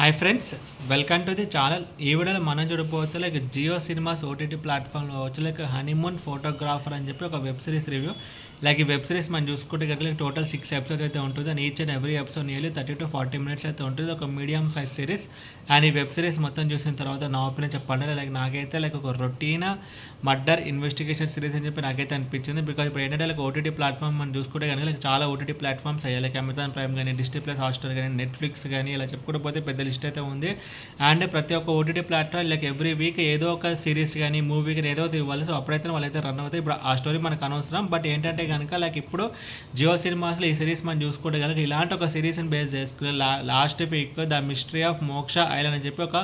Hi friends, welcome to the channel. ఈ వీడియోలో మనం చూడబోతే లైక్ జియో సినిమాస్ ఓటీటీ ప్లాట్ఫామ్లో వచ్చి లైక్ హనీమూన్ ఫోటోగ్రాఫర్ అని చెప్పి ఒక వెబ్ సిరీస్ రివ్యూ. లైక్ ఈ వెబ్ సిరీస్ మనం చూసుకుంటే కనుక లైక్ టోటల్ 6 ఎపిసోడ్స్ అయితే ఉంటుంది. And each and every episode nearly 30 to 40 minutes అయితే ఉంటుంది. ఒక మీడియం సైజ్ సిరీస్. అండ్ ఈ వెబ్ సిరీస్ మొత్తం చూసిన తర్వాత నా ఒపీనియన్ చెప్పండి, లైక్ నాకైతే లైక్ ఒక రొటీన్ మర్డర్ ఇన్వెస్టిగేషన్ సిరీస్ అని చెప్పి నాకైతే అనిపించింది. బికాజ్ ఇప్పుడు ఏంటంటే లైక్ ఓటీటీ ప్లాట్ఫామ్ మనం చూసుకుంటే కనుక లైక్ చాలా ఓటీటీ ప్లాట్ఫామ్స్ అయ్యాయి. లైక్ అమెజాన్ ప్రైమ్ కానీ, డిస్నీ ప్లస్ హాట్స్టార్ కానీ, నెట్ఫ్లిక్స్ కానీ, ఇలా చెప్పుకుంటూ పోతే పెద్ద లిస్ట్ అయితే ఉంది. అండ్ ప్రతి ఒక్క OTT platform like every week ఏదో ఒక సిరీస్ కానీ, మూవీ కానీ ఏదో ఇవ్వాలి. సో అప్పుడైతే వాళ్ళైతే రన్ అవుతాయి. ఇప్పుడు ఆ స్టోరీ మనకు అనవసరం. బట్ ఏంటంటే కనుక లైక్ ఇప్పుడు జియో సినిమాస్లో ఈ సిరీస్ మనం చూసుకుంటే కనుక ఇలాంటి ఒక సిరీస్ని బేస్ చేసుకుని last week the mystery of మోక్ష ఐలాండ్ అని చెప్పి ఒక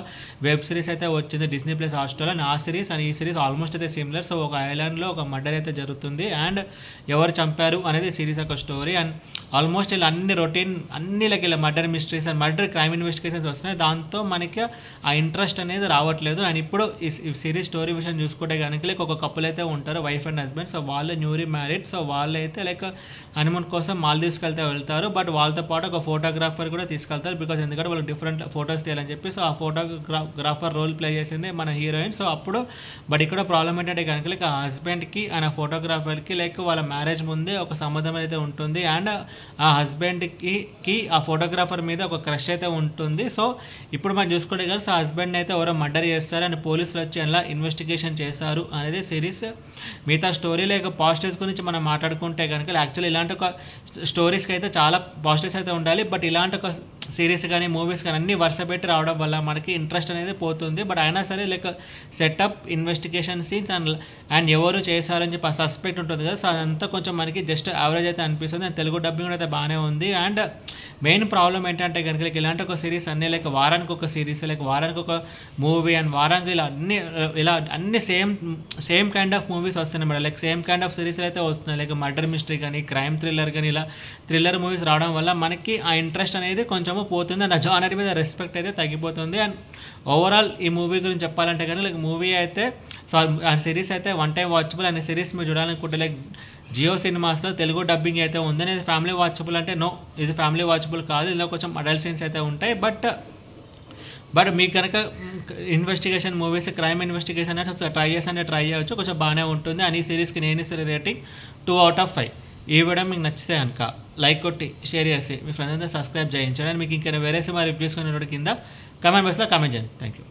వెబ్ సిరీస్ అయితే వచ్చింది డిస్నీ ప్లస్ హాట్స్టార్. అండ్ ఆ సిరీస్ అండ్ ఈ సిరీస్ ఆల్మోస్ట్ అయితే సిమిలర్. సో ఒక ఐలాండ్లో ఒక మర్డర్ అయితే జరుగుతుంది అండ్ ఎవరు చంపారు అనేది సిరీస్ ఒక స్టోరీ. అండ్ ఆల్మోస్ట్ ఇలా అన్ని రొటీన్ అన్ని లైక్ ఇలా murder mysteries and murder crime investigations వస్తున్నాయి. దాంతో మనకి ఆ ఇంట్రెస్ట్ అనేది రావట్లేదు. అండ్ ఇప్పుడు ఈ సిరీస్ స్టోరీ విషయం చూసుకుంటే కనుక లైక్ ఒక కపుల్ అయితే ఉంటారు, వైఫ్ అండ్ హస్బెండ్. సో వాళ్ళు న్యూలీ మ్యారీడ్. సో వాళ్ళు అయితే లైక్ హనీమూన్ కోసం మాల్దీవ్స్కి వెళ్తారు. బట్ వాళ్ళతో పాటు ఒక ఫోటోగ్రాఫర్ కూడా తీసుకెళ్తారు. బికాజ్ ఎందుకంటే వాళ్ళు డిఫరెంట్ ఫొటోస్ తీయాలని చెప్పి. సో ఆ ఫోటోగ్రాఫర్ రోల్ ప్లే చేసింది మన హీరోయిన్. సో అప్పుడు బట్ ఇక్కడ ప్రాబ్లం ఏంటంటే కనుక లైక్ ఆ హస్బెండ్కి అండ్ ఆ ఫోటోగ్రాఫర్కి లైక్ వాళ్ళ మ్యారేజ్ ముందే ఒక సంబంధం అయితే ఉంటుంది. అండ్ ఆ హస్బెండ్కి ఆ ఫోటోగ్రాఫర్ మీద ఒక క్రష్ అయితే ఉంటుంది. సో ఇప్పుడు మనం చూసుకుంటే కదా సో హస్బెండ్ అయితే ఎవరో మర్డర్ చేస్తారు అండ్ పోలీసులు వచ్చి ఎలా ఇన్వెస్టిగేషన్ చేస్తారు అనేది సిరీస్. మిగతా స్టోరీ లైక్ పాజిటివ్స్ గురించి మనం మాట్లాడుకుంటే కనుక యాక్చువల్లీ ఇలాంటి ఒక స్టోరీస్కి అయితే చాలా పాజిటివ్స్ అయితే ఉండాలి. బట్ ఇలాంటి ఒక సిరీస్ కానీ మూవీస్ కానీ అన్నీ వరుస పెట్టి రావడం వల్ల మనకి ఇంట్రెస్ట్ అనేది పోతుంది. బట్ అయినా సరే like setup investigation scenes and ఎవరు చేశారని చెప్పి ఆ సస్పెక్ట్ ఉంటుంది కదా. సో అదంతా కొంచెం మనకి జస్ట్ యావరేజ్ అయితే అనిపిస్తుంది. అండ్ తెలుగు డబ్బింగ్ కూడా అయితే బాగానే ఉంది. అండ్ మెయిన్ ప్రాబ్లం ఏంటంటే కనుక లైక్ ఇలాంటి ఒక సిరీస్ అన్నీ లైక్ వారానికి ఒక సిరీస్, లైక్ వారానికి ఒక మూవీ అండ్ వారానికి ఇలా అన్ని సేమ్ కైండ్ ఆఫ్ మూవీస్ వస్తున్నాయి madam. Like same kind of series అయితే వస్తున్నాయి. లైక్ మర్డర్ మిస్టరీ కానీ, క్రైమ్ థ్రిల్లర్ కానీ, ఇలా థ్రిల్లర్ మూవీస్ రావడం వల్ల మనకి ఆ ఇంట్రెస్ట్ అనేది కొంచెము పోతుంది. అండ్ ఆ జానర్ మీద రెస్పెక్ట్ అయితే తగ్గిపోతుంది. అండ్ ఓవరాల్ ఈ మూవీ గురించి చెప్పాలంటే కానీ లైక్ మూవీ అయితే ఆ సిరీస్ అయితే one time watchable. And series మీరు చూడాలనుకుంటే లైక్ జియో సినిమాస్లో తెలుగు డబ్బింగ్ అయితే ఉంది. ఇది ఫ్యామిలీ వాచబుల్ అంటే నో, ఇది ఫ్యామిలీ వాచబుల్ కాదు. ఇందులో కొంచెం అడల్ట్ సీన్స్ అయితే ఉంటాయి. బట్ మీకు కనుక ఇన్వెస్టిగేషన్ మూవీస్, క్రైమ్ ఇన్వెస్టిగేషన్ అంటే ట్రై చేయవచ్చు, కొంచెం బాగానే ఉంటుంది. అని ఈ సిరీస్కి నేను ఇచ్చే రేటింగ్ 2 out of 5. ఈ వీడియో మీకు నచ్చితే కనుక లైక్ కొట్టి షేర్ చేసి మీ ఫ్రెండ్స్ అంతా సబ్స్క్రైబ్ చేయించండి. మీకు ఇంకా వేరే సినిమా రివ్యూస్ కింద కమెంట్ బాక్స్లో కామెంట్ చేయండి. Thank you.